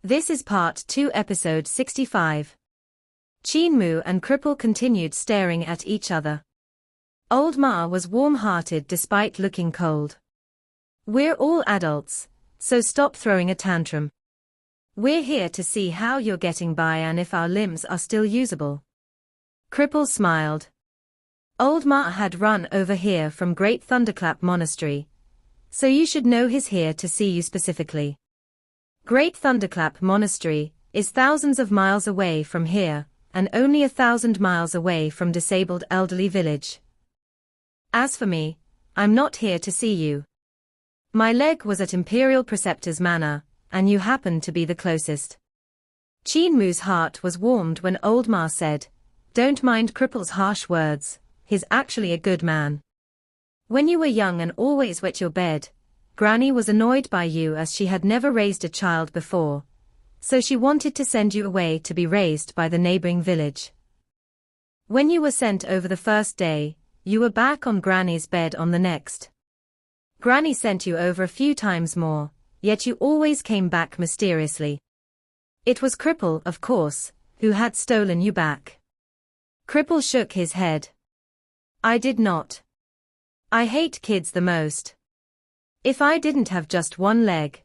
This is part 2, episode 65. Qin Mu and Cripple continued staring at each other. Old Ma was warm-hearted despite looking cold. "We're all adults, so stop throwing a tantrum. We're here to see how you're getting by and if our limbs are still usable." Cripple smiled. "Old Ma had run over here from Great Thunderclap Monastery, so you should know he's here to see you specifically. Great Thunderclap Monastery is thousands of miles away from here, and only 1,000 miles away from disabled elderly village. As for me, I'm not here to see you. My leg was at Imperial Preceptor's Manor, and you happen to be the closest." Qin Mu's heart was warmed when Old Ma said, "Don't mind Cripple's harsh words, he's actually a good man. When you were young and always wet your bed, Granny was annoyed by you as she had never raised a child before, so she wanted to send you away to be raised by the neighboring village. When you were sent over the first day, you were back on Granny's bed on the next. Granny sent you over a few times more, yet you always came back mysteriously. It was Cripple, of course, who had stolen you back." Cripple shook his head. "I did not. I hate kids the most. If I didn't have just one leg,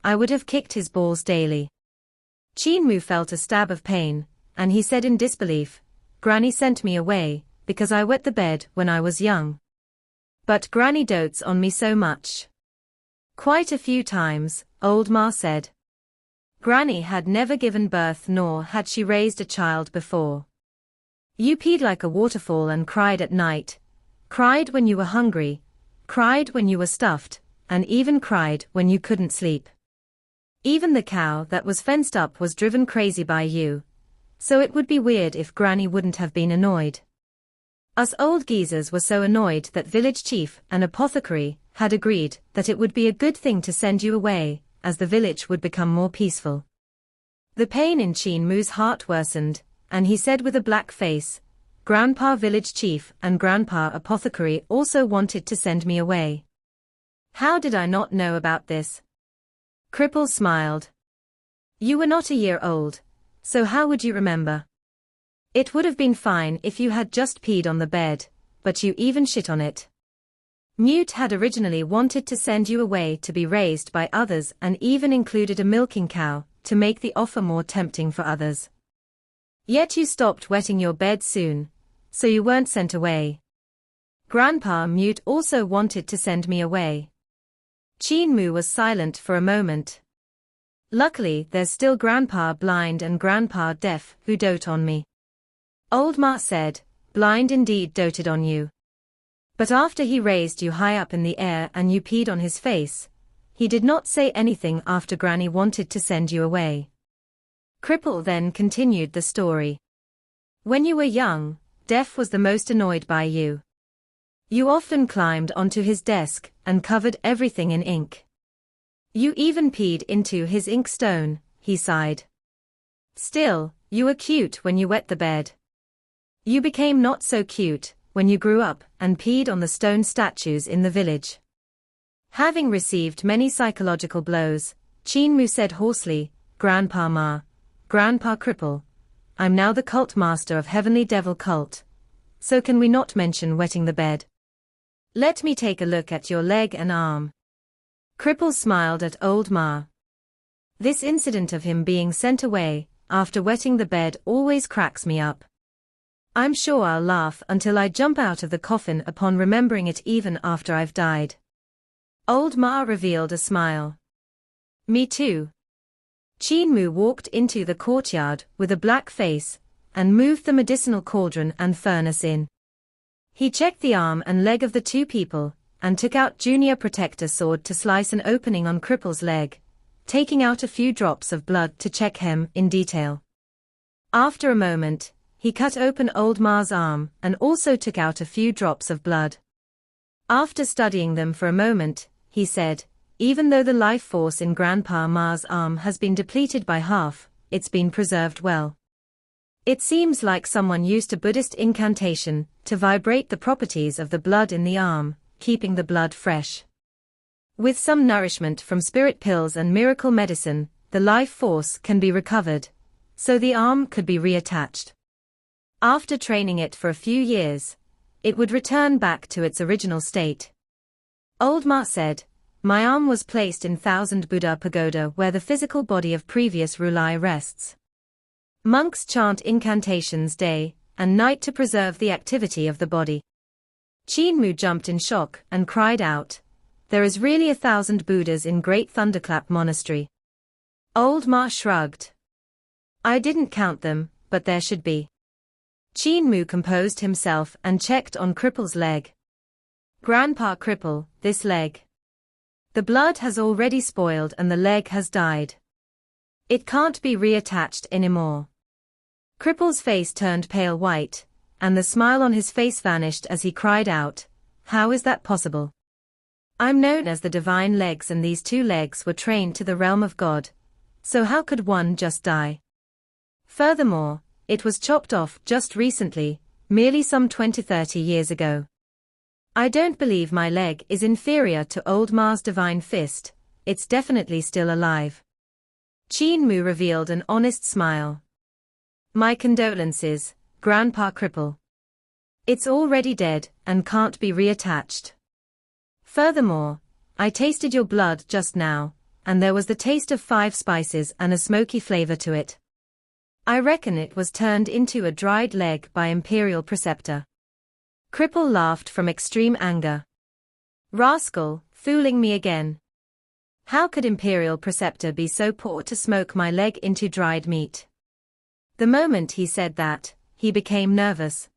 I would have kicked his balls daily." Qin Mu felt a stab of pain, and he said in disbelief, "Granny sent me away, because I wet the bed when I was young. But Granny dotes on me so much." "Quite a few times," Old Ma said. "Granny had never given birth nor had she raised a child before. You peed like a waterfall and cried at night, cried when you were hungry, cried when you were stuffed, and even cried when you couldn't sleep. Even the cow that was fenced up was driven crazy by you, so it would be weird if Granny wouldn't have been annoyed. Us old geezers were so annoyed that village chief and apothecary had agreed that it would be a good thing to send you away, as the village would become more peaceful." The pain in Qin Mu's heart worsened, and he said with a black face, "Grandpa village chief and Grandpa apothecary also wanted to send me away. How did I not know about this?" Cripple smiled. "You were not a year old, so how would you remember? It would have been fine if you had just peed on the bed, but you even shit on it. Mute had originally wanted to send you away to be raised by others and even included a milking cow to make the offer more tempting for others. Yet you stopped wetting your bed soon, so you weren't sent away. Grandpa Mute also wanted to send me away." Qin Mu was silent for a moment. "Luckily there's still Grandpa Blind and Grandpa Deaf who dote on me." Old Ma said, "Blind indeed doted on you. But after he raised you high up in the air and you peed on his face, he did not say anything after Granny wanted to send you away." Cripple then continued the story. "When you were young, Deaf was the most annoyed by you. You often climbed onto his desk and covered everything in ink. You even peed into his inkstone," he sighed. "Still, you were cute when you wet the bed. You became not so cute when you grew up and peed on the stone statues in the village." Having received many psychological blows, Qin Mu said hoarsely, "Grandpa Ma, Grandpa Cripple, I'm now the cult master of Heavenly Devil Cult, so can we not mention wetting the bed? Let me take a look at your leg and arm." Cripple smiled at Old Ma. "This incident of him being sent away after wetting the bed always cracks me up. I'm sure I'll laugh until I jump out of the coffin upon remembering it even after I've died." Old Ma revealed a smile. "Me too." Qin Mu walked into the courtyard with a black face and moved the medicinal cauldron and furnace in. He checked the arm and leg of the two people, and took out Junior Protector sword to slice an opening on Cripple's leg, taking out a few drops of blood to check him in detail. After a moment, he cut open Old Ma's arm and also took out a few drops of blood. After studying them for a moment, he said, "Even though the life force in Grandpa Ma's arm has been depleted by half, it's been preserved well. It seems like someone used a Buddhist incantation to vibrate the properties of the blood in the arm, keeping the blood fresh. With some nourishment from spirit pills and miracle medicine, the life force can be recovered, so the arm could be reattached. After training it for a few years, it would return back to its original state. Old Ma said, "My arm was placed in Thousand Buddha Pagoda where the physical body of previous Rulai rests. Monks chant incantations day and night to preserve the activity of the body." Qin Mu jumped in shock and cried out, "There is really 1,000 Buddhas in Great Thunderclap Monastery?" Old Ma shrugged. "I didn't count them, but there should be." Qin Mu composed himself and checked on Cripple's leg. "Grandpa Cripple, this leg. The blood has already spoiled and the leg has died. It can't be reattached anymore." Cripple's face turned pale white, and the smile on his face vanished as he cried out, "How is that possible? I'm known as the divine legs and these two legs were trained to the realm of God, so how could one just die? Furthermore, it was chopped off just recently, merely some 20-30 years ago. I don't believe my leg is inferior to Old Ma's divine fist, it's definitely still alive." Qin Mu revealed an honest smile. "My condolences, Grandpa Cripple. It's already dead and can't be reattached. Furthermore, I tasted your blood just now, and there was the taste of 5 spices and a smoky flavor to it. I reckon it was turned into a dried leg by Imperial Preceptor." Cripple laughed from extreme anger. "Rascal, fooling me again. How could Imperial Preceptor be so poor to smoke my leg into dried meat?" The moment he said that, he became nervous.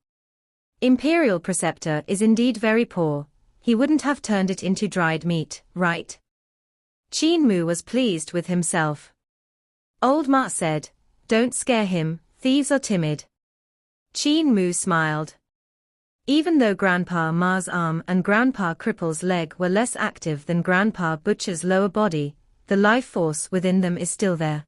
Imperial Preceptor is indeed very poor, he wouldn't have turned it into dried meat, right? Qin Mu was pleased with himself. Old Ma said, "Don't scare him, thieves are timid." Qin Mu smiled. Even though Grandpa Ma's arm and Grandpa Cripple's leg were less active than Grandpa Butcher's lower body, the life force within them is still there.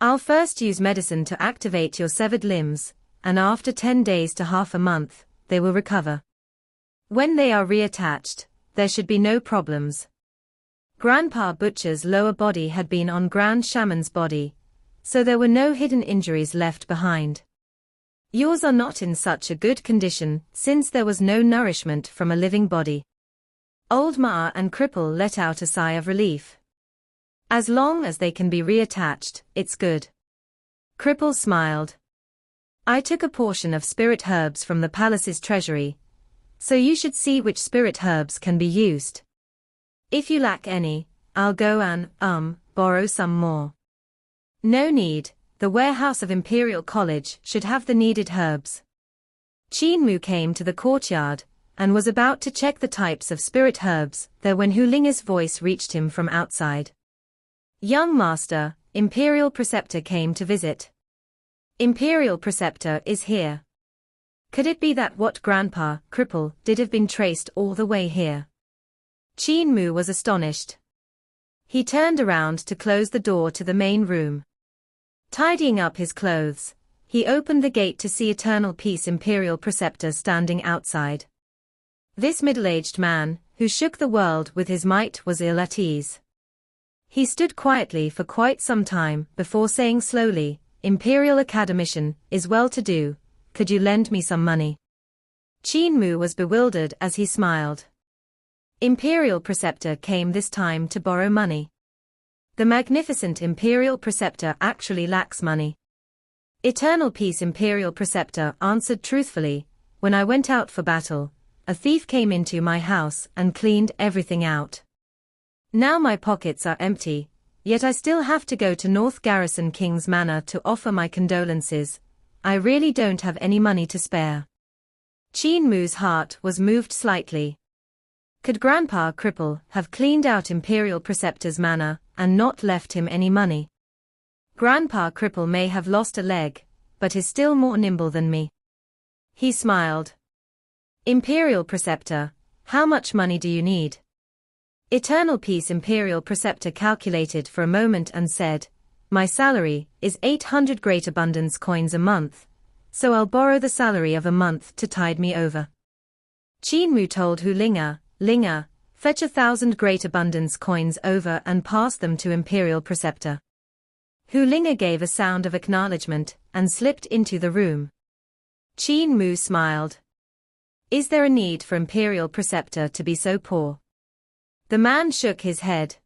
"I'll first use medicine to activate your severed limbs, and after 10 days to half a month, they will recover. When they are reattached, there should be no problems." Grandpa Butcher's lower body had been on Grand Shaman's body, so there were no hidden injuries left behind. "Yours are not in such a good condition since there was no nourishment from a living body." Old Ma and Cripple let out a sigh of relief. "As long as they can be reattached, it's good." Cripple smiled. "I took a portion of spirit herbs from the palace's treasury, so you should see which spirit herbs can be used. If you lack any, I'll go and, borrow some more." "No need. The warehouse of Imperial College should have the needed herbs." Qin Mu came to the courtyard, and was about to check the types of spirit herbs there when Hu Ling's voice reached him from outside. "Young Master, Imperial Preceptor came to visit." "Imperial Preceptor is here." Could it be that what Grandpa Cripple did have been traced all the way here? Qin Mu was astonished. He turned around to close the door to the main room. Tidying up his clothes, he opened the gate to see Eternal Peace Imperial Preceptor standing outside. This middle-aged man, who shook the world with his might, was ill at ease. He stood quietly for quite some time before saying slowly, "Imperial Academician is well-to-do, could you lend me some money?" Qin Mu was bewildered as he smiled. Imperial Preceptor came this time to borrow money. The magnificent Imperial Preceptor actually lacks money. Eternal Peace Imperial Preceptor answered truthfully, "When I went out for battle, a thief came into my house and cleaned everything out. Now my pockets are empty, yet I still have to go to North Garrison King's Manor to offer my condolences. I really don't have any money to spare." Qin Mu's heart was moved slightly. Could Grandpa Cripple have cleaned out Imperial Preceptor's manor and not left him any money? Grandpa Cripple may have lost a leg, but is still more nimble than me. He smiled. "Imperial Preceptor, how much money do you need?" Eternal Peace Imperial Preceptor calculated for a moment and said, "My salary is 800 Great Abundance coins a month, so I'll borrow the salary of a month to tide me over." Qin Mu told Hu Linger, fetch 1,000 Great Abundance coins over and pass them to Imperial Preceptor. Hu Linga gave a sound of acknowledgement and slipped into the room. Qin Mu smiled. Is there a need for Imperial Preceptor to be so poor? The man shook his head.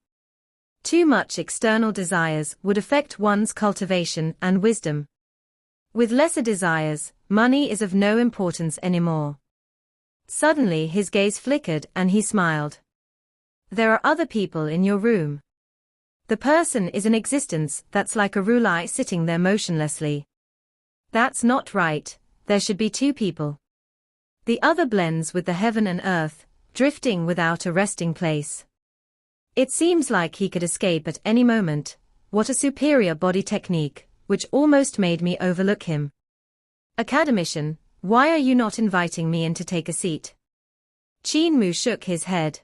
Too much external desires would affect one's cultivation and wisdom. With lesser desires, money is of no importance anymore. Suddenly his gaze flickered and he smiled. There are other people in your room. The person is an existence that's like a roulette sitting there motionlessly. That's not right, there should be two people. The other blends with the heaven and earth, drifting without a resting place. It seems like he could escape at any moment. What a superior body technique, which almost made me overlook him. Academician, why are you not inviting me in to take a seat? Qin Mu shook his head.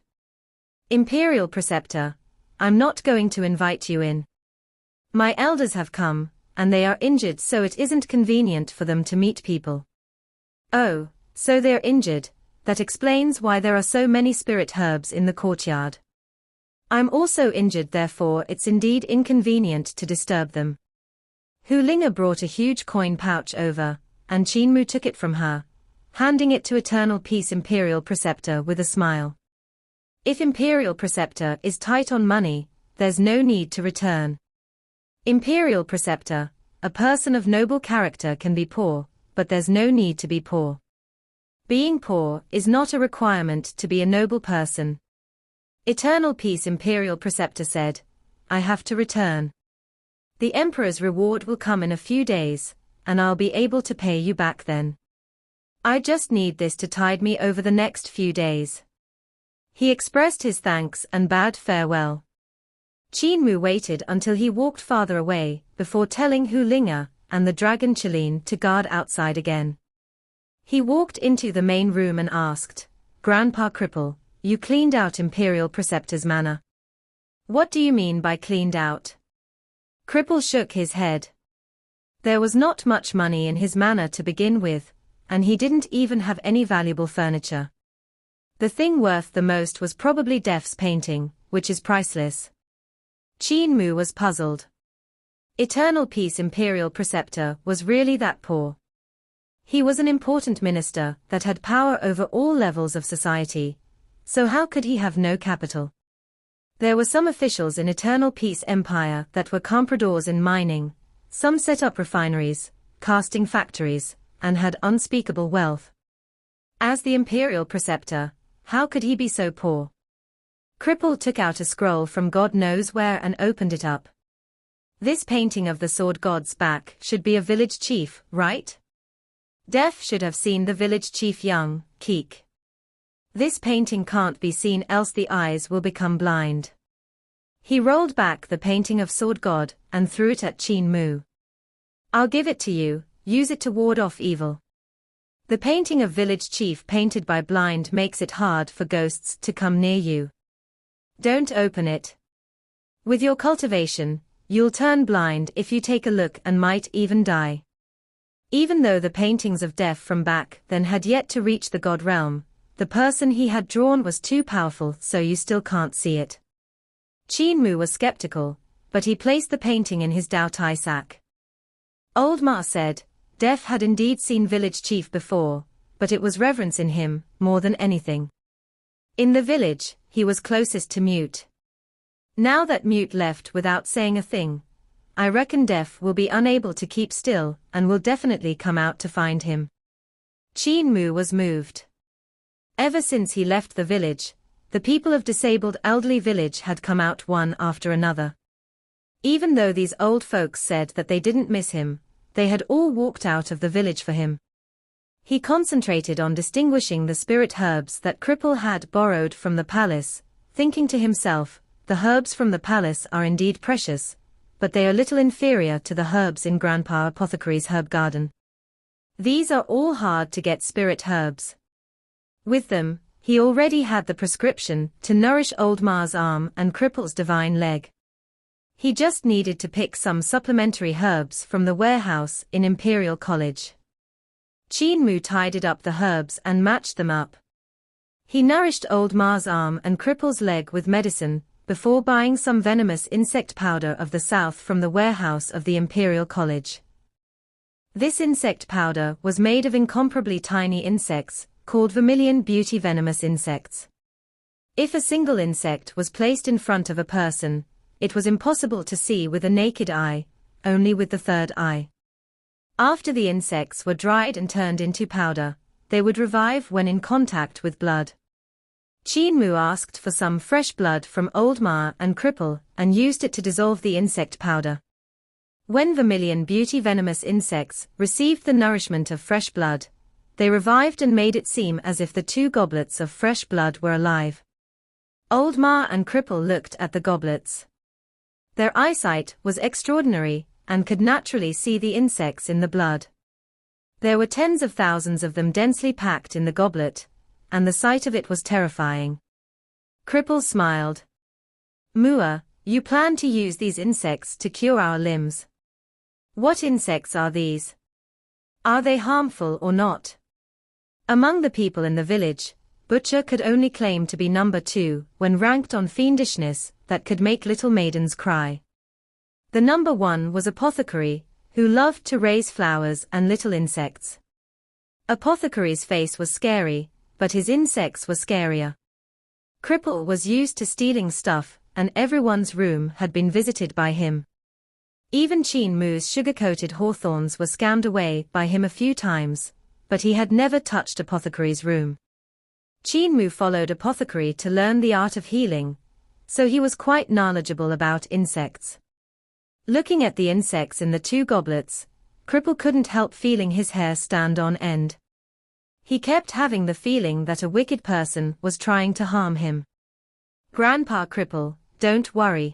Imperial Preceptor, I'm not going to invite you in. My elders have come, and they are injured, so it isn't convenient for them to meet people. Oh, so they're injured, that explains why there are so many spirit herbs in the courtyard. I'm also injured, therefore it's indeed inconvenient to disturb them. Hu Linga brought a huge coin pouch over, and Qin Mu took it from her, handing it to Eternal Peace Imperial Preceptor with a smile. If Imperial Preceptor is tight on money, there's no need to return. Imperial Preceptor, a person of noble character can be poor, but there's no need to be poor. Being poor is not a requirement to be a noble person. Eternal Peace Imperial Preceptor said, I have to return. The Emperor's reward will come in a few days, and I'll be able to pay you back then. I just need this to tide me over the next few days. He expressed his thanks and bade farewell. Qin Mu waited until he walked farther away, before telling Hu Linga and the dragon Qilin to guard outside again. He walked into the main room and asked, Grandpa Cripple, you cleaned out Imperial Preceptor's manor. What do you mean by cleaned out? Cripple shook his head. There was not much money in his manor to begin with, and he didn't even have any valuable furniture. The thing worth the most was probably Def's painting, which is priceless. Qin Mu was puzzled. Eternal Peace Imperial Preceptor was really that poor. He was an important minister that had power over all levels of society, so how could he have no capital? There were some officials in Eternal Peace Empire that were compradors in mining, some set up refineries, casting factories, and had unspeakable wealth. As the Imperial Preceptor, how could he be so poor? Cripple took out a scroll from God knows where and opened it up. This painting of the sword god's back should be a village chief, right? Def should have seen the village chief young, Keek. This painting can't be seen, else the eyes will become blind. He rolled back the painting of sword god and threw it at Qin Mu. I'll give it to you, use it to ward off evil. The painting of village chief painted by blind makes it hard for ghosts to come near you. Don't open it. With your cultivation, you'll turn blind if you take a look and might even die. Even though the paintings of Def from back then had yet to reach the god realm, the person he had drawn was too powerful, so you still can't see it. Qin Mu was skeptical, but he placed the painting in his Dao Tai sack. Old Ma said, Def had indeed seen village chief before, but it was reverence in him, more than anything. In the village, he was closest to Mute. Now that Mute left without saying a thing, I reckon Def will be unable to keep still and will definitely come out to find him. Qin Mu was moved. Ever since he left the village, the people of disabled elderly village had come out one after another. Even though these old folks said that they didn't miss him, they had all walked out of the village for him. He concentrated on distinguishing the spirit herbs that Cripple had borrowed from the palace, thinking to himself, the herbs from the palace are indeed precious, but they are little inferior to the herbs in Grandpa Apothecary's herb garden. These are all hard to get spirit herbs. With them, he already had the prescription to nourish Old Ma's arm and Cripple's divine leg. He just needed to pick some supplementary herbs from the warehouse in Imperial College. Qin Mu tidied up the herbs and matched them up. He nourished Old Ma's arm and Cripple's leg with medicine, before buying some venomous insect powder of the south from the warehouse of the Imperial College. This insect powder was made of incomparably tiny insects, called vermilion beauty venomous insects. If a single insect was placed in front of a person, it was impossible to see with a naked eye, only with the third eye. After the insects were dried and turned into powder, they would revive when in contact with blood. Qin Mu asked for some fresh blood from Old Ma and Cripple and used it to dissolve the insect powder. When vermilion beauty venomous insects received the nourishment of fresh blood, they revived and made it seem as if the two goblets of fresh blood were alive. Old Ma and Cripple looked at the goblets. Their eyesight was extraordinary, and could naturally see the insects in the blood. There were tens of thousands of them densely packed in the goblet, and the sight of it was terrifying. Cripple smiled. Mua, you plan to use these insects to cure our limbs. What insects are these? Are they harmful or not? Among the people in the village, Butcher could only claim to be number 2 when ranked on fiendishness that could make little maidens cry. The number 1 was Apothecary, who loved to raise flowers and little insects. Apothecary's face was scary, but his insects were scarier. Cripple was used to stealing stuff, and everyone's room had been visited by him. Even Qin Mu's sugar-coated hawthorns were scammed away by him a few times, but he had never touched Apothecary's room. Qin Mu followed Apothecary to learn the art of healing, so he was quite knowledgeable about insects. Looking at the insects in the two goblets, Cripple couldn't help feeling his hair stand on end. He kept having the feeling that a wicked person was trying to harm him. Grandpa Cripple, don't worry.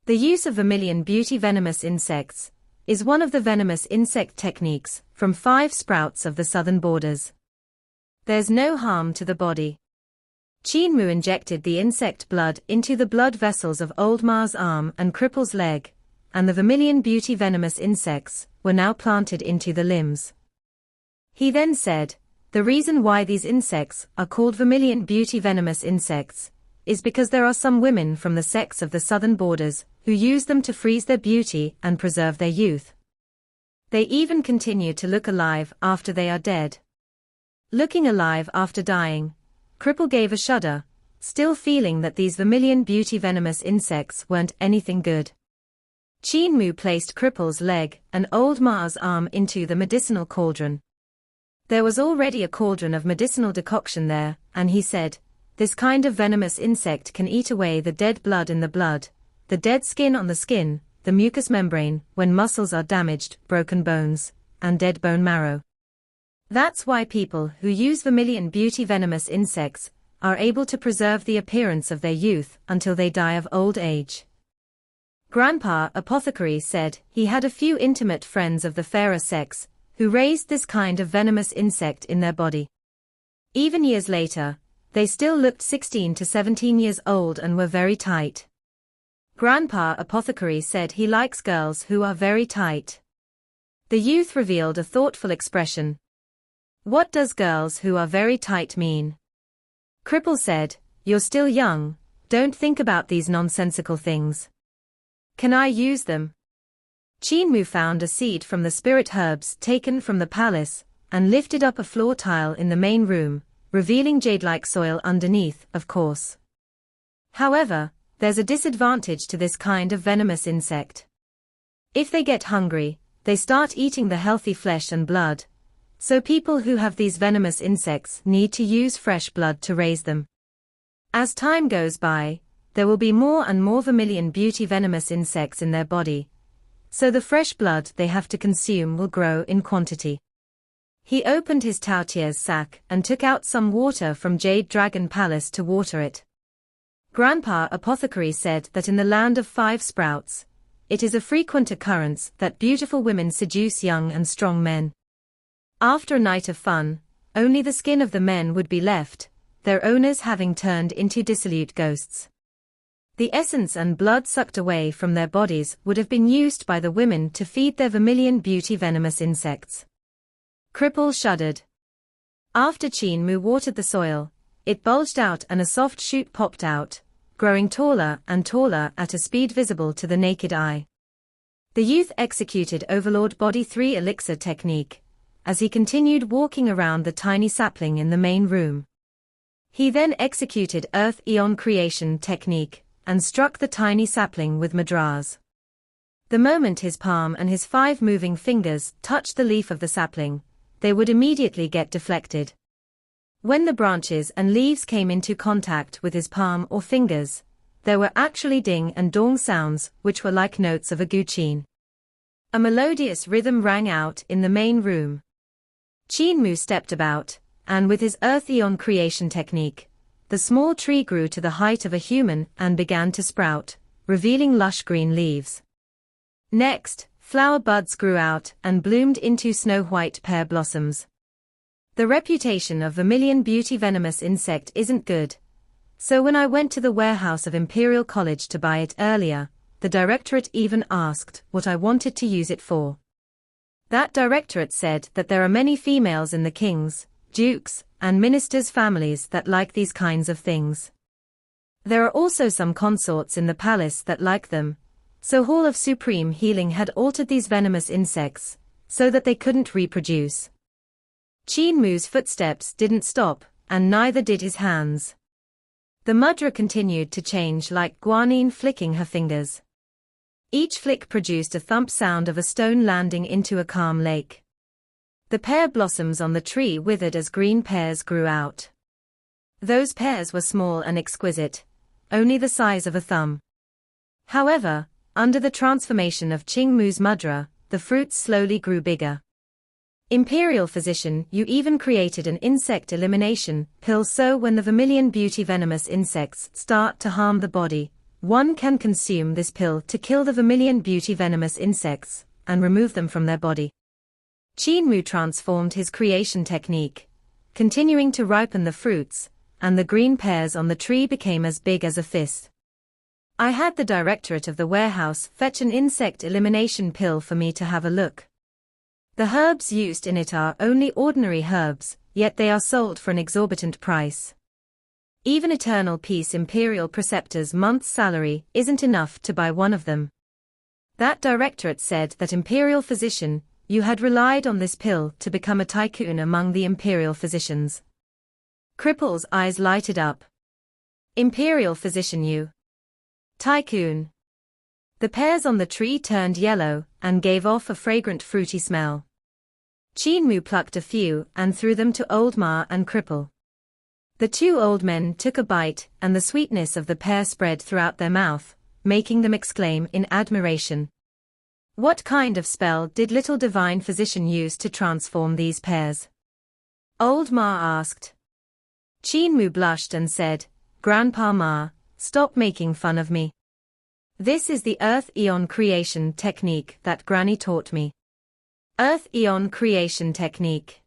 The use of vermilion beauty venomous insects is one of the venomous insect techniques from 5 sprouts of the southern borders. There's no harm to the body. Qin Mu injected the insect blood into the blood vessels of Old Ma's arm and Cripple's leg, and the vermilion beauty venomous insects were now planted into the limbs. He then said, the reason why these insects are called vermilion beauty venomous insects is because there are some women from the sects of the southern borders who use them to freeze their beauty and preserve their youth. They even continue to look alive after they are dead. Looking alive after dying, Cripple gave a shudder, still feeling that these vermilion beauty venomous insects weren't anything good. Qin Mu placed Cripple's leg and Old Ma's arm into the medicinal cauldron. There was already a cauldron of medicinal decoction there, and he said, this kind of venomous insect can eat away the dead blood in the blood, the dead skin on the skin, the mucous membrane when muscles are damaged, broken bones, and dead bone marrow. That's why people who use vermilion beauty venomous insects are able to preserve the appearance of their youth until they die of old age. Grandpa Apothecary said he had a few intimate friends of the fairer sex who raised this kind of venomous insect in their body. Even years later, they still looked 16 to 17 years old and were very tight. Grandpa Apothecary said he likes girls who are very tight. The youth revealed a thoughtful expression. What does girls who are very tight mean? Cripple said, you're still young, don't think about these nonsensical things. Can I use them? Qin Mu found a seed from the spirit herbs taken from the palace, and lifted up a floor tile in the main room, revealing jade-like soil underneath, of course. However, there's a disadvantage to this kind of venomous insect. If they get hungry, they start eating the healthy flesh and blood, so people who have these venomous insects need to use fresh blood to raise them. As time goes by, there will be more and more vermilion beauty venomous insects in their body, so the fresh blood they have to consume will grow in quantity. He opened his Taotier's sack and took out some water from Jade Dragon Palace to water it. Grandpa Apothecary said that in the land of 5 sprouts, it is a frequent occurrence that beautiful women seduce young and strong men. After a night of fun, only the skin of the men would be left, their owners having turned into dissolute ghosts. The essence and blood sucked away from their bodies would have been used by the women to feed their vermilion beauty venomous insects. Cripple shuddered. After Qin Mu watered the soil, it bulged out and a soft shoot popped out, growing taller and taller at a speed visible to the naked eye. The youth executed Overlord Body 3 elixir technique, as he continued walking around the tiny sapling in the main room. He then executed Earth Eon Creation technique, and struck the tiny sapling with madras. The moment his palm and his 5 moving fingers touched the leaf of the sapling, they would immediately get deflected. When the branches and leaves came into contact with his palm or fingers, there were actually ding and dong sounds which were like notes of a guqin. A melodious rhythm rang out in the main room. Qin Mu stepped about, and with his Earth Eon Creation technique, the small tree grew to the height of a human and began to sprout, revealing lush green leaves. Next, flower buds grew out and bloomed into snow-white pear blossoms. The reputation of vermilion beauty venomous insect isn't good. So when I went to the warehouse of Imperial College to buy it earlier, the directorate even asked what I wanted to use it for. That directorate said that there are many females in the kings, dukes, and ministers' families that like these kinds of things. There are also some consorts in the palace that like them, so Hall of Supreme Healing had altered these venomous insects, so that they couldn't reproduce. Qin Mu's footsteps didn't stop, and neither did his hands. The mudra continued to change like Guanine flicking her fingers. Each flick produced a thump sound of a stone landing into a calm lake. The pear blossoms on the tree withered as green pears grew out. Those pears were small and exquisite, only the size of a thumb. However, under the transformation of Qin Mu's mudra, the fruits slowly grew bigger. Imperial Physician, you even created an insect elimination pill, so when the vermilion beauty venomous insects start to harm the body, one can consume this pill to kill the vermilion beauty venomous insects and remove them from their body. Qin Mu transformed his creation technique, continuing to ripen the fruits, and the green pears on the tree became as big as a fist. I had the directorate of the warehouse fetch an insect elimination pill for me to have a look. The herbs used in it are only ordinary herbs, yet they are sold for an exorbitant price. Even Eternal Peace Imperial Preceptor's month's salary isn't enough to buy one of them. That directorate said that Imperial Physician, you had relied on this pill to become a tycoon among the Imperial Physicians. Cripple's eyes lighted up. Imperial Physician, you. Tycoon. The pears on the tree turned yellow and gave off a fragrant fruity smell. Qin Mu plucked a few and threw them to Old Ma and Cripple. The 2 old men took a bite, and the sweetness of the pear spread throughout their mouth, making them exclaim in admiration. What kind of spell did little divine physician use to transform these pears? Old Ma asked. Qin Mu blushed and said, Grandpa Ma, stop making fun of me. This is the Earth Eon Creation technique that Granny taught me. Earth Eon Creation technique.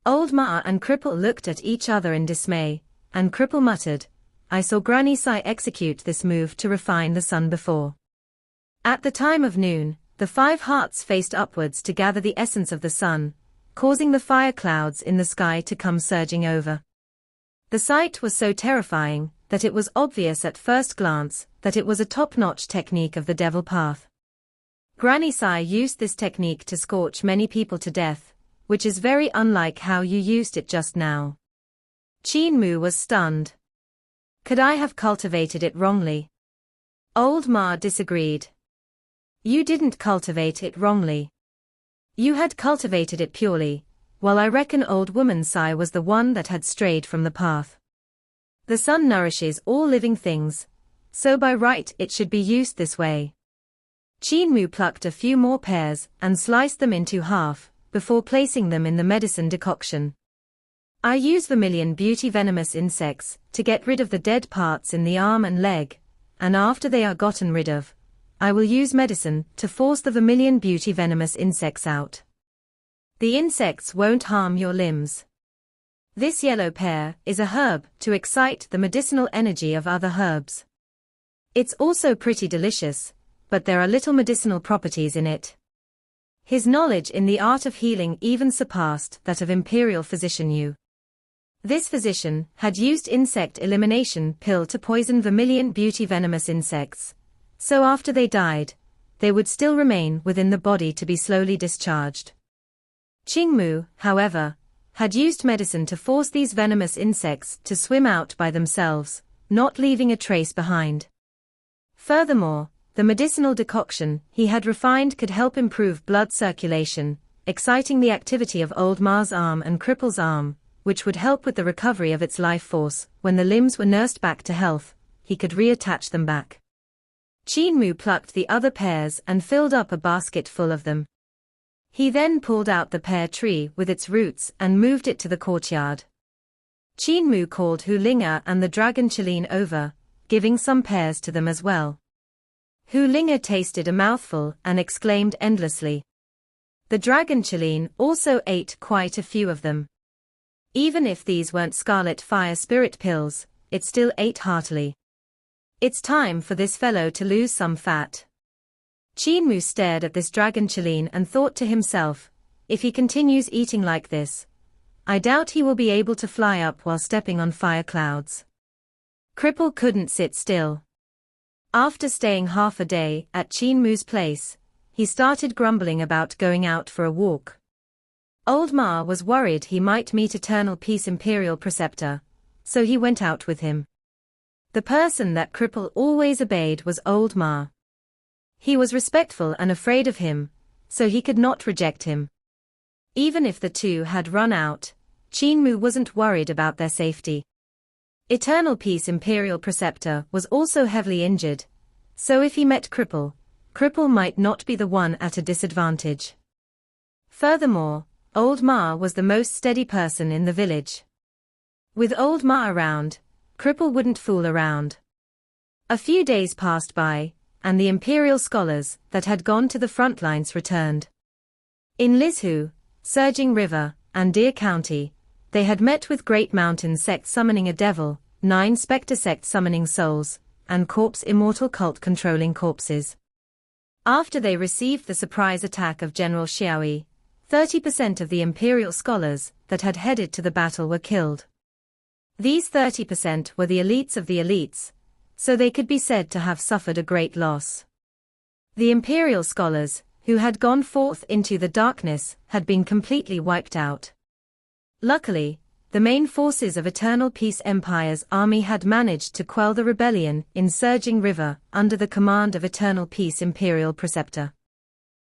Old Ma and Cripple looked at each other in dismay, and Cripple muttered, I saw Granny Sai execute this move to refine the sun before. At the time of noon, the 5 hearts faced upwards to gather the essence of the sun, causing the fire clouds in the sky to come surging over. The sight was so terrifying that it was obvious at first glance that it was a top-notch technique of the devil path. Granny Sai used this technique to scorch many people to death, which is very unlike how you used it just now. Qin Mu was stunned. Could I have cultivated it wrongly? Old Ma disagreed. You didn't cultivate it wrongly. You had cultivated it purely, while I reckon Old Woman Sai was the one that had strayed from the path. The sun nourishes all living things, so by right it should be used this way. Qin Mu plucked a few more pears and sliced them into half, before placing them in the medicine decoction. I use vermilion beauty venomous insects to get rid of the dead parts in the arm and leg, and after they are gotten rid of, I will use medicine to force the vermilion beauty venomous insects out. The insects won't harm your limbs. This yellow pear is a herb to excite the medicinal energy of other herbs. It's also pretty delicious, but there are little medicinal properties in it. His knowledge in the art of healing even surpassed that of Imperial Physician Yu. This physician had used insect elimination pill to poison vermilion beauty venomous insects, so after they died, they would still remain within the body to be slowly discharged. Qin Mu, however, had used medicine to force these venomous insects to swim out by themselves, not leaving a trace behind. Furthermore, the medicinal decoction he had refined could help improve blood circulation, exciting the activity of Old Ma's arm and Cripple's arm, which would help with the recovery of its life force. When the limbs were nursed back to health, he could reattach them back. Qin Mu plucked the other pears and filled up a basket full of them. He then pulled out the pear tree with its roots and moved it to the courtyard. Qin Mu called Hu Linga and the dragon Qilin over, giving some pears to them as well. Hu Linga tasted a mouthful and exclaimed endlessly. The dragon Qilin also ate quite a few of them. Even if these weren't scarlet fire spirit pills, it still ate heartily. It's time for this fellow to lose some fat. Qin Mu stared at this dragon Qilin and thought to himself, if he continues eating like this, I doubt he will be able to fly up while stepping on fire clouds. Cripple couldn't sit still. After staying half a day at Qin Mu's place, he started grumbling about going out for a walk. Old Ma was worried he might meet Eternal Peace Imperial Preceptor, so he went out with him. The person that Cripple always obeyed was Old Ma. He was respectful and afraid of him, so he could not reject him. Even if the two had run out, Qin Mu wasn't worried about their safety. Eternal Peace Imperial Preceptor was also heavily injured, so if he met Cripple might not be the one at a disadvantage. Furthermore, Old Ma was the most steady person in the village. With Old Ma around, Cripple wouldn't fool around. A few days passed by, and the imperial scholars that had gone to the front lines returned. In Lizhu, Surging River, and Deer County, they had met with Great Mountain Sect summoning a devil, 9 Spectre Sect summoning souls, and Corpse Immortal Cult controlling corpses. After they received the surprise attack of General Xiaoyi, 30% of the imperial scholars that had headed to the battle were killed. These 30% were the elites of the elites, so they could be said to have suffered a great loss. The imperial scholars, who had gone forth into the darkness, had been completely wiped out. Luckily, the main forces of Eternal Peace Empire's army had managed to quell the rebellion in Surging River under the command of Eternal Peace Imperial Preceptor.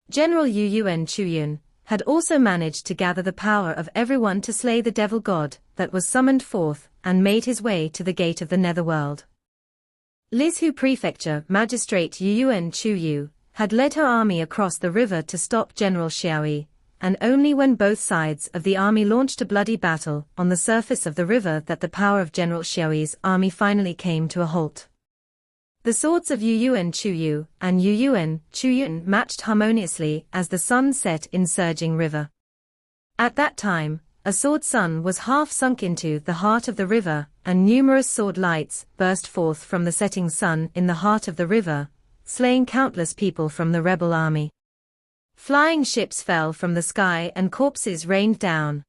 General Yu Yuan Chuyun had also managed to gather the power of everyone to slay the devil god that was summoned forth and made his way to the gate of the netherworld. Lizhu Prefecture Magistrate Yu Yuan Chuyu had led her army across the river to stop General Xiaoyi, and only when both sides of the army launched a bloody battle on the surface of the river that the power of General Xiaoyi's army finally came to a halt. The swords of Yu Yuan Chuyu and Yu Yuan Chuyun matched harmoniously as the sun set in Surging River. At that time, a sword sun was half sunk into the heart of the river, and numerous sword lights burst forth from the setting sun in the heart of the river, slaying countless people from the rebel army. Flying ships fell from the sky and corpses rained down.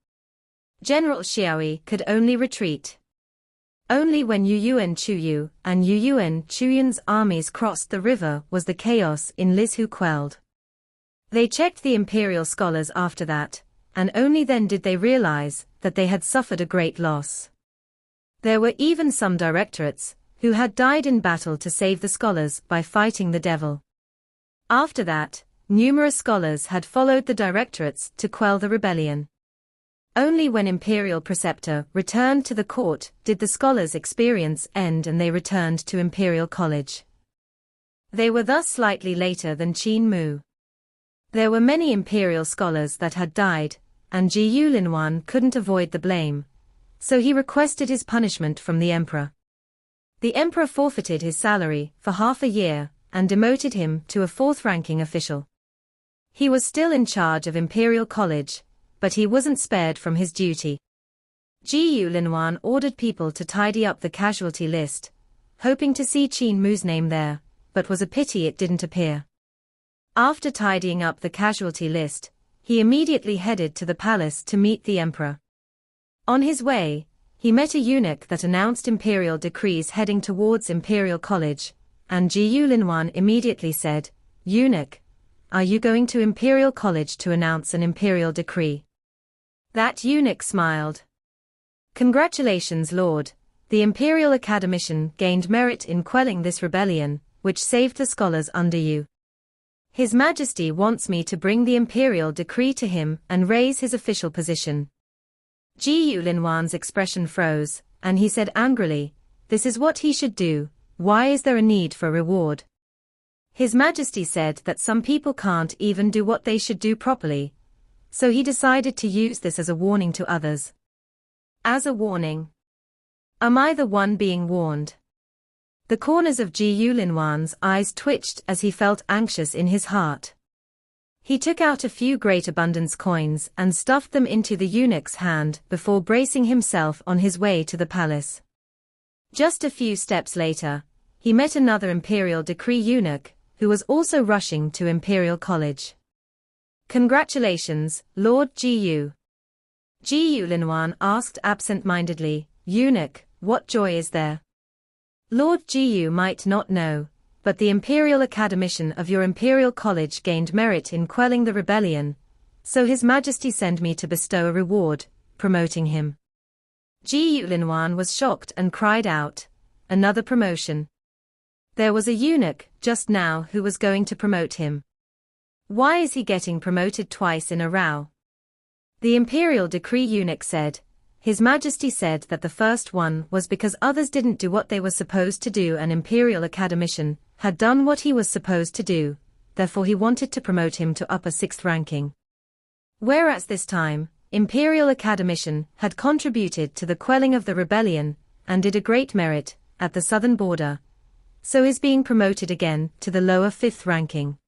General Xiaoyi could only retreat. Only when Yu Yuan Chuyu and Yu Yuan Chuyun's armies crossed the river was the chaos in Lizhu quelled. They checked the imperial scholars after that, and only then did they realize that they had suffered a great loss. There were even some directorates who had died in battle to save the scholars by fighting the devil. After that, numerous scholars had followed the directorates to quell the rebellion. Only when Imperial Preceptor returned to the court did the scholars' experience end and they returned to Imperial College. They were thus slightly later than Qin Mu. There were many Imperial scholars that had died, and Ji Yulinwan couldn't avoid the blame, so he requested his punishment from the Emperor. The Emperor forfeited his salary for half a year and demoted him to a 4th-ranking official. He was still in charge of Imperial College, but he wasn't spared from his duty. Ji Yulinwan ordered people to tidy up the casualty list, hoping to see Qin Mu's name there, but was a pity it didn't appear. After tidying up the casualty list, he immediately headed to the palace to meet the emperor. On his way, he met a eunuch that announced imperial decrees heading towards Imperial College, and Ji Linwan immediately said, "Eunuch, are you going to Imperial College to announce an imperial decree?" That eunuch smiled. "Congratulations, Lord. The Imperial Academician gained merit in quelling this rebellion, which saved the scholars under you. His Majesty wants me to bring the imperial decree to him and raise his official position." Ji Linwan's expression froze, and he said angrily, "This is what he should do. Why is there a need for reward?" His Majesty said that some people can't even do what they should do properly, so he decided to use this as a warning to others. As a warning? Am I the one being warned? The corners of Ji Linwan's eyes twitched as he felt anxious in his heart. He took out a few great abundance coins and stuffed them into the eunuch's hand before bracing himself on his way to the palace. Just a few steps later, he met another imperial decree eunuch, who was also rushing to Imperial College. "Congratulations, Lord Ji. Ji Linwan asked absent-mindedly, "Eunuch, what joy is there?" "Lord Ji might not know, but the Imperial Academician of your Imperial College gained merit in quelling the rebellion, so His Majesty sent me to bestow a reward, promoting him." Ji Linwan was shocked and cried out, "Another promotion? There was a eunuch just now who was going to promote him. Why is he getting promoted twice in a row?" The imperial decree eunuch said, "His Majesty said that the first one was because others didn't do what they were supposed to do. An Imperial Academician had done what he was supposed to do, therefore he wanted to promote him to upper 6th ranking. Whereas this time, Imperial Academician had contributed to the quelling of the rebellion, and did a great merit, at the southern border, so is being promoted again to the lower 5th ranking."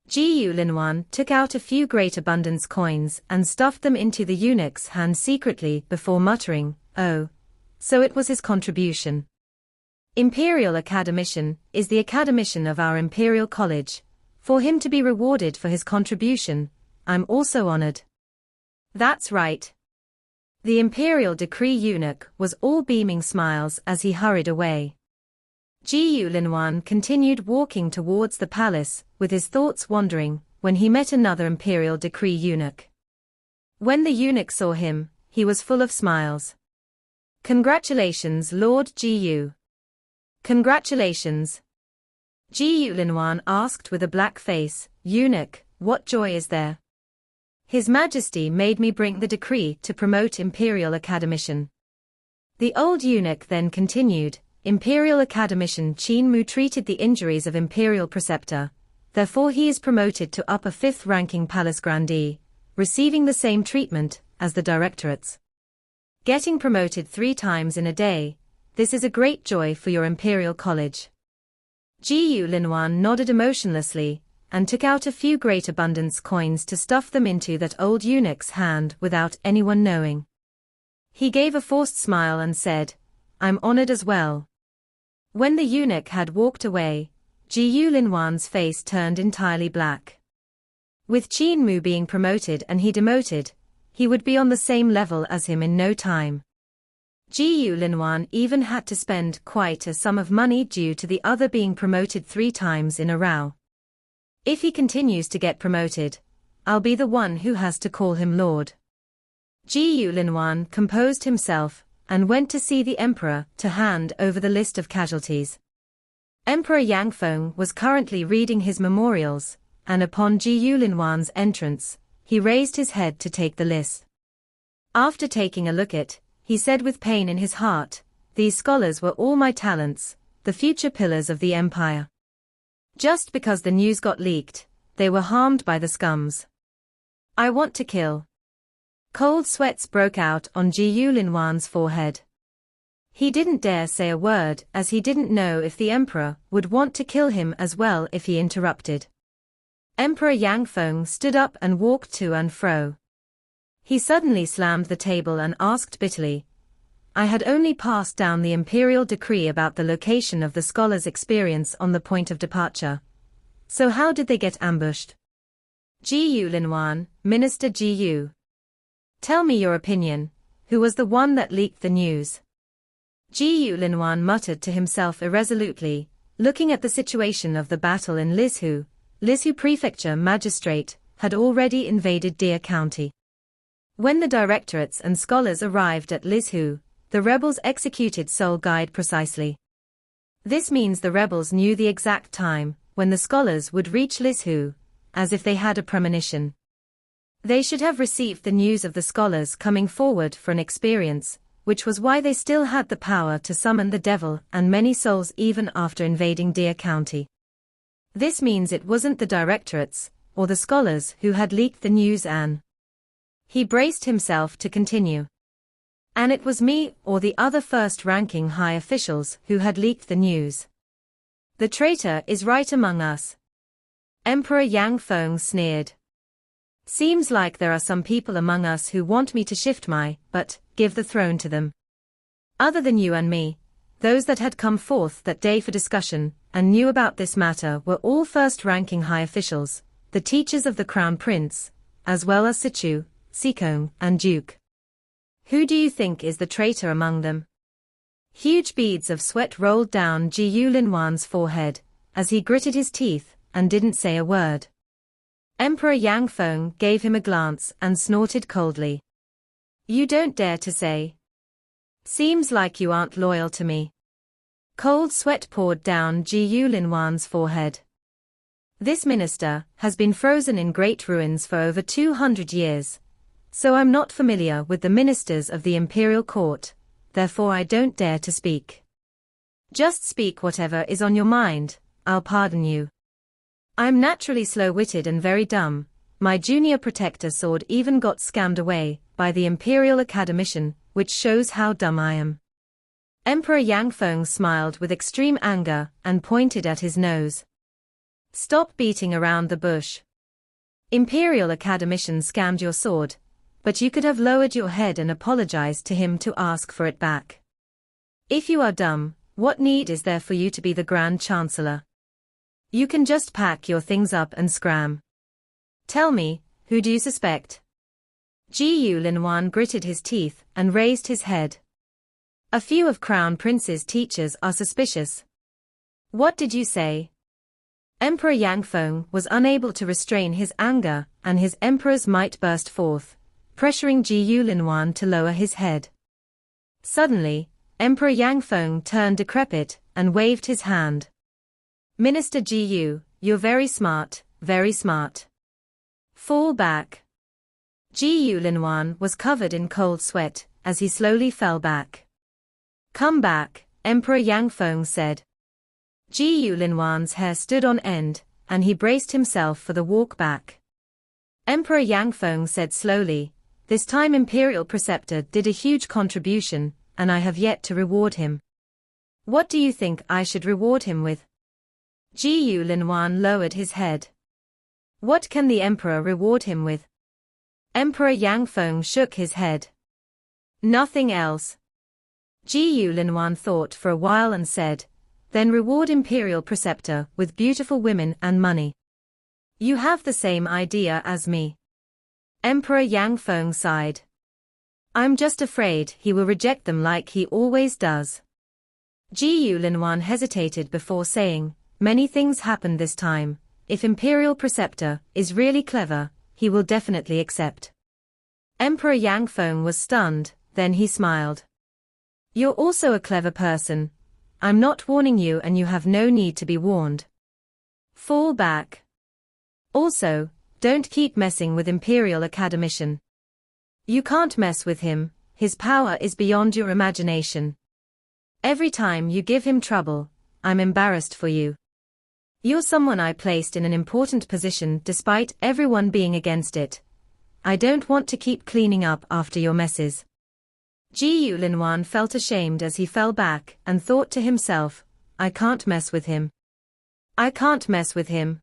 Ji Linwan took out a few great abundance coins and stuffed them into the eunuch's hand secretly before muttering, "Oh, so it was his contribution. Imperial Academician is the academician of our Imperial College. For him to be rewarded for his contribution, I'm also honored." "That's right." The imperial decree eunuch was all beaming smiles as he hurried away. Ji Linwan continued walking towards the palace, with his thoughts wandering, when he met another imperial decree eunuch. When the eunuch saw him, he was full of smiles. "Congratulations, Lord Ji. Congratulations." Ji Linwan asked with a black face, "Eunuch, what joy is there?" "His Majesty made me bring the decree to promote Imperial Academician." The old eunuch then continued, "Imperial Academician Qin Mu treated the injuries of Imperial Preceptor, therefore he is promoted to upper 5th ranking Palace Grandee, receiving the same treatment as the directorates. Getting promoted 3 times in a day, this is a great joy for your Imperial College." Ji Linwan nodded emotionlessly, and took out a few great abundance coins to stuff them into that old eunuch's hand without anyone knowing. He gave a forced smile and said, "I'm honored as well." When the eunuch had walked away, Ji Linwan's face turned entirely black. With Qin Mu being promoted and he demoted, he would be on the same level as him in no time. Ji Linwan even had to spend quite a sum of money due to the other being promoted 3 times in a row. If he continues to get promoted, I'll be the one who has to call him Lord. Ji Linwan composed himself and went to see the emperor to hand over the list of casualties. Emperor Yangfeng was currently reading his memorials, and upon Ji Linwan's entrance, he raised his head to take the list. After taking a look at, he said with pain in his heart, "These scholars were all my talents, the future pillars of the empire. Just because the news got leaked, they were harmed by the scums. I want to kill." Cold sweats broke out on Ji Linwan's forehead. He didn't dare say a word as he didn't know if the emperor would want to kill him as well if he interrupted. Emperor Yangfeng stood up and walked to and fro. He suddenly slammed the table and asked bitterly, "I had only passed down the imperial decree about the location of the scholars' experience on the point of departure. So how did they get ambushed?" "Ji Linwan, Minister Ji. Tell me your opinion. who was the one that leaked the news? Ji Yulinwan muttered to himself irresolutely, looking at the situation of the battle in Lizhu. Lizhu Prefecture magistrate had already invaded Dia County. When the directorates and scholars arrived at Lizhu, the rebels executed Seoul Guide precisely. This means the rebels knew the exact time when the scholars would reach Lizhu, as if they had a premonition. They should have received the news of the scholars coming forward for an experience, which was why they still had the power to summon the devil and many souls even after invading Dia County. This means it wasn't the directorates or the scholars who had leaked the news and he braced himself to continue. And it was me or the other first-ranking high officials who had leaked the news. The traitor is right among us. Emperor Yang Feng sneered. Seems like there are some people among us who want me to shift but give the throne to them. Other than you and me, those that had come forth that day for discussion and knew about this matter were all first-ranking high officials, the teachers of the Crown Prince, as well as Sichu, Sikong, and Duke. Who do you think is the traitor among them? Huge beads of sweat rolled down Ji Yulinwan's forehead, as he gritted his teeth and didn't say a word. Emperor Yang Feng gave him a glance and snorted coldly. You don't dare to say. Seems like you aren't loyal to me. Cold sweat poured down Ji Yulinwan's forehead. This minister has been frozen in great ruins for over 200 years. So I'm not familiar with the ministers of the imperial court, therefore I don't dare to speak. Just speak whatever is on your mind, I'll pardon you. I'm naturally slow-witted and very dumb. My junior protector sword even got scammed away by the imperial academician, which shows how dumb I am. Emperor Yang Feng smiled with extreme anger and pointed at his nose. Stop beating around the bush. Imperial academician scammed your sword, but you could have lowered your head and apologized to him to ask for it back. If you are dumb, what need is there for you to be the Grand Chancellor? You can just pack your things up and scram. Tell me, who do you suspect? Ji Yulinwan gritted his teeth and raised his head. A few of Crown Prince's teachers are suspicious. What did you say? Emperor Yang Feng was unable to restrain his anger, and his emperor's might burst forth, pressuring Ji Yulinwan to lower his head. Suddenly, Emperor Yang Feng turned decrepit and waved his hand. Minister Ji Yu, you're very smart, very smart. Fall back. Ji Yulinwan was covered in cold sweat as he slowly fell back. Come back, Emperor Yang Feng said. Ji Yulinwan's hair stood on end, and he braced himself for the walk back. Emperor Yang Feng said slowly, this time Imperial Preceptor did a huge contribution, and I have yet to reward him. What do you think I should reward him with? Ji Yulinwan lowered his head. What can the Emperor reward him with? Emperor Yang Feng shook his head. Nothing else. Ji Yulinwan thought for a while and said, then reward Imperial Preceptor with beautiful women and money. You have the same idea as me. Emperor Yang Feng sighed. I'm just afraid he will reject them like he always does. Ji Yulinwan hesitated before saying, many things happened this time. If Imperial Preceptor is really clever, he will definitely accept. Emperor Yang Feng was stunned, then he smiled. You're also a clever person. I'm not warning you and you have no need to be warned. Fall back. Also, don't keep messing with Imperial Academician. You can't mess with him, his power is beyond your imagination. Every time you give him trouble, I'm embarrassed for you. You're someone I placed in an important position despite everyone being against it. I don't want to keep cleaning up after your messes. Ji Yulinwan felt ashamed as he fell back and thought to himself, I can't mess with him. I can't mess with him.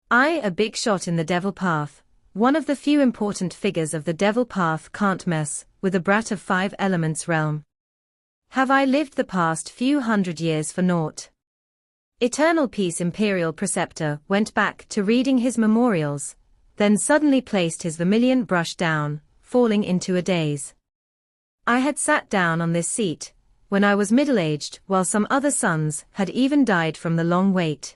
I, a big shot in the Devil Path, one of the few important figures of the Devil Path, can't mess with a brat of 5 elements realm. Have I lived the past few hundred years for naught? Eternal Peace Imperial Preceptor went back to reading his memorials, then suddenly placed his vermilion brush down, falling into a daze. I had sat down on this seat when I was middle-aged, while some other sons had even died from the long wait.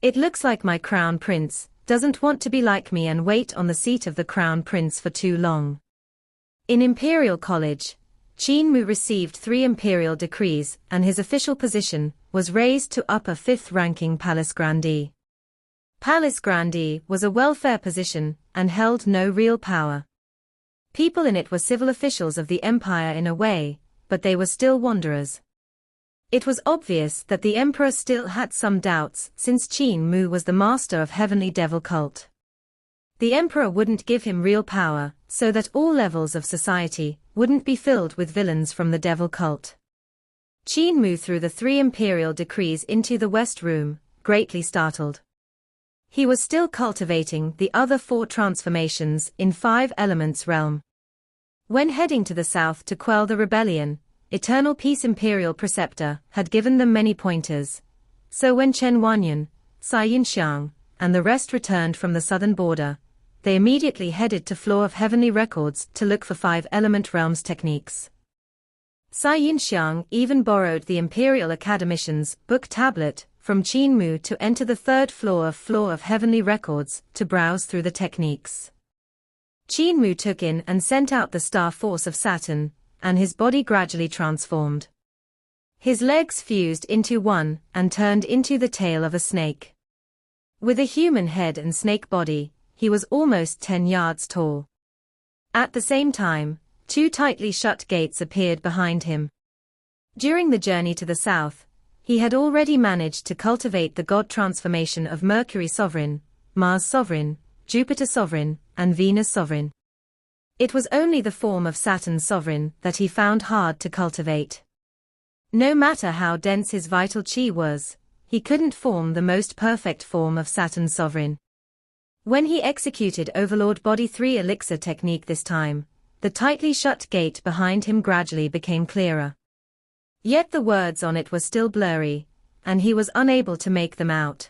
It looks like my crown prince doesn't want to be like me and wait on the seat of the crown prince for too long. In Imperial College, Qin Mu received 3 imperial decrees and his official position was raised to upper 5th ranking Palace Grandee. Palace Grandee was a welfare position and held no real power. People in it were civil officials of the empire in a way, but they were still wanderers. It was obvious that the emperor still had some doubts since Qin Mu was the master of heavenly devil cult. The emperor wouldn't give him real power, so that all levels of society wouldn't be filled with villains from the devil cult. Qin Mu threw the 3 imperial decrees into the west room, greatly startled. He was still cultivating the other 4 transformations in 5 elements realm. When heading to the south to quell the rebellion, Eternal Peace Imperial Preceptor had given them many pointers. So when Chen Wanyan, Cai Yinxiang, and the rest returned from the southern border, they immediately headed to Floor of Heavenly Records to look for 5 element realms techniques. Cai Yinxiang even borrowed the Imperial Academician's book tablet from Qin Mu to enter the 3rd floor of Heavenly Records to browse through the techniques. Qin Mu took in and sent out the star force of Saturn, and his body gradually transformed. His legs fused into one and turned into the tail of a snake. With a human head and snake body, he was almost 10 yards tall. At the same time, 2 tightly shut gates appeared behind him. During the journey to the south, he had already managed to cultivate the god transformation of Mercury Sovereign, Mars Sovereign, Jupiter Sovereign, and Venus Sovereign. It was only the form of Saturn Sovereign that he found hard to cultivate. No matter how dense his vital chi was, he couldn't form the most perfect form of Saturn Sovereign. When he executed Overlord Body 3 Elixir technique this time, the tightly shut gate behind him gradually became clearer. Yet the words on it were still blurry, and he was unable to make them out.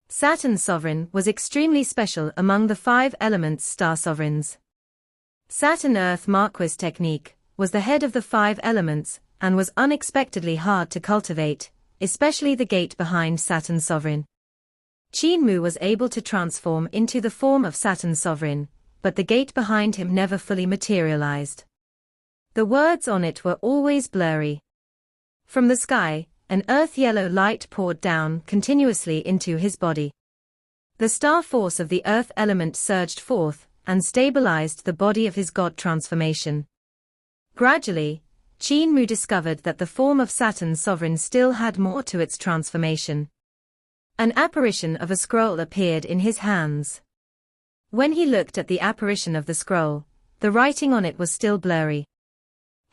Saturn Sovereign was extremely special among the 5 elements star sovereigns. Saturn Earth Marquis technique was the head of the 5 elements and was unexpectedly hard to cultivate, especially the gate behind Saturn Sovereign. Qin Mu was able to transform into the form of Saturn Sovereign, but the gate behind him never fully materialized. The words on it were always blurry. From the sky, an earth-yellow light poured down continuously into his body. The star force of the earth element surged forth and stabilized the body of his god transformation. Gradually, Qin Mu discovered that the form of Saturn Sovereign still had more to its transformation. An apparition of a scroll appeared in his hands. When he looked at the apparition of the scroll, the writing on it was still blurry.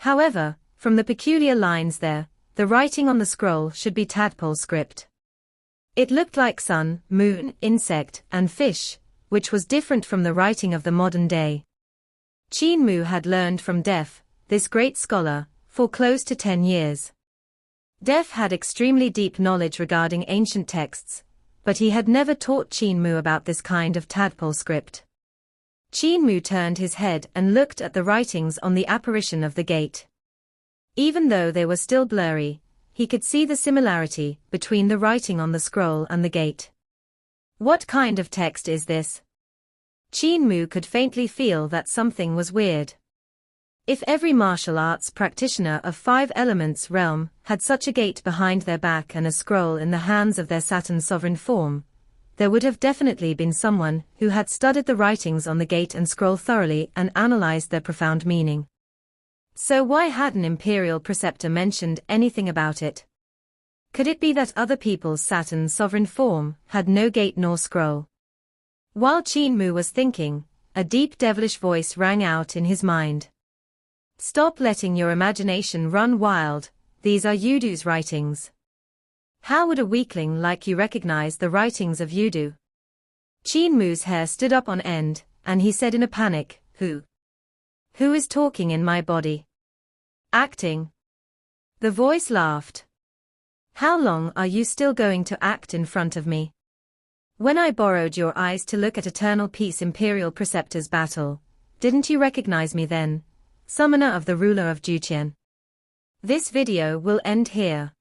However, from the peculiar lines there, the writing on the scroll should be tadpole script. It looked like sun, moon, insect, and fish, which was different from the writing of the modern day. Qin Mu had learned from Def, this great scholar, for close to 10 years. Def had extremely deep knowledge regarding ancient texts, but he had never taught Qin Mu about this kind of tadpole script. Qin Mu turned his head and looked at the writings on the apparition of the gate. Even though they were still blurry, he could see the similarity between the writing on the scroll and the gate. What kind of text is this? Qin Mu could faintly feel that something was weird. If every martial arts practitioner of 5 elements realm had such a gate behind their back and a scroll in the hands of their Saturn Sovereign form, there would have definitely been someone who had studied the writings on the gate and scroll thoroughly and analyzed their profound meaning. So why hadn't Imperial Preceptor mentioned anything about it? Could it be that other people's Saturn Sovereign form had no gate nor scroll? While Qin Mu was thinking, a deep devilish voice rang out in his mind. Stop letting your imagination run wild, these are Yudu's writings. How would a weakling like you recognize the writings of Yudu? Qin Mu's hair stood up on end, and he said in a panic, Who? Who is talking in my body? Acting. The voice laughed. How long are you still going to act in front of me? When I borrowed your eyes to look at Eternal Peace Imperial Preceptor's battle, didn't you recognize me then? summoner of the ruler of Juqian. This video will end here.